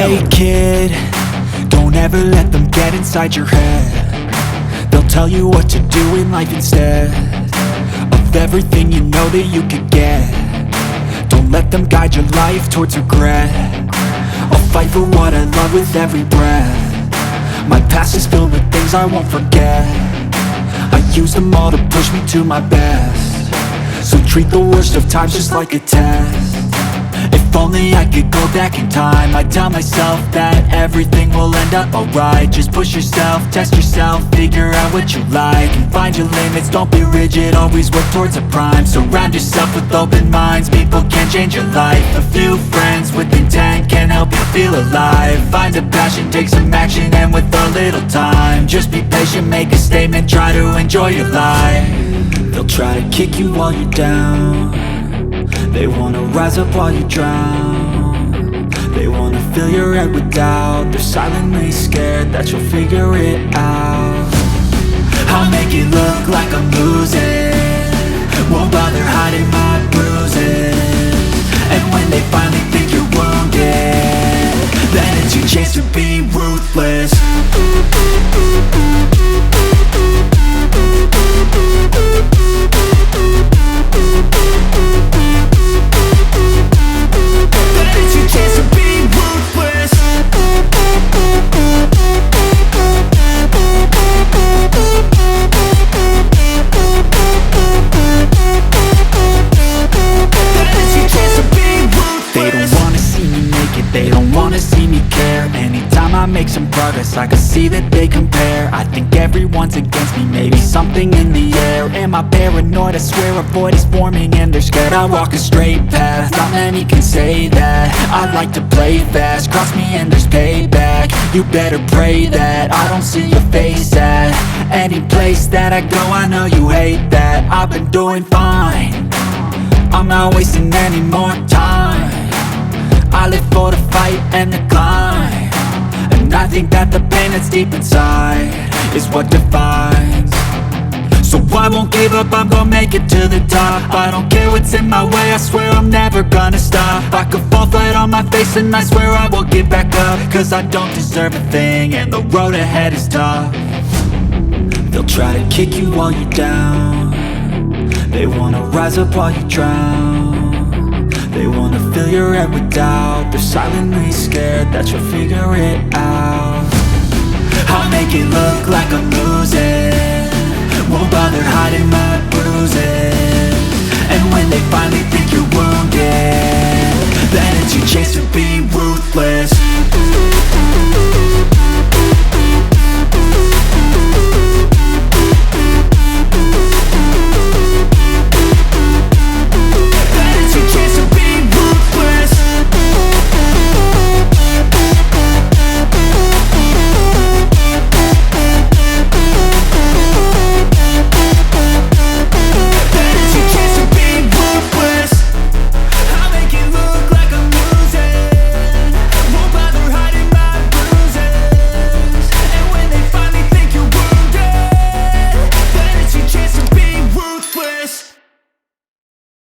Hey kid, don't ever let them get inside your head. They'll tell you what to do in life instead of everything you know that you could get. Don't let them guide your life towards regret. I'll fight for what I love with every breath. My past is filled with things I won't forget. I use them all to push me to my best. So treat the worst of times just like a test. If only I could go back in time, I'd tell myself that everything will end up alright. Just push yourself, test yourself, figure out what you like, and find your limits, don't be rigid, always work towards a prime. Surround yourself with open minds, people can change your life. A few friends with intent can help you feel alive. Find a passion, take some action, and with a little time, just be patient, make a statement, try to enjoy your life. They'll try to kick you while you're down. They wanna rise up while you drown. They wanna fill your head with doubt. They're silently scared that you'll figure it out. I'll make it look like I'm losing, won't bother hiding my bruises. And when they finally think you're wounded, then it's your chance to be ruthless. They don't wanna see me care. Anytime I make some progress, I can see that they compare. I think everyone's against me, maybe something in the air. Am I paranoid? I swear a void is forming and they're scared. I walk a straight path, not many can say that. I like to play fast, cross me and there's payback. You better pray that I don't see your face at any place that I go. I know you hate that. I've been doing fine, I'm not wasting any more time. I live for the fight and the climb, and I think that the pain that's deep inside is what defines. So I won't give up, I'm gonna make it to the top. I don't care what's in my way, I swear I'm never gonna stop. I could fall flat on my face and I swear I will get back up, cause I don't deserve a thing and the road ahead is tough. They'll try to kick you while you're down. They wanna rise up while you drown. They wanna fill your head with doubt. They're silently scared that you'll figure it out. I'll make it look like I'm losing, won't bother hiding my bruises.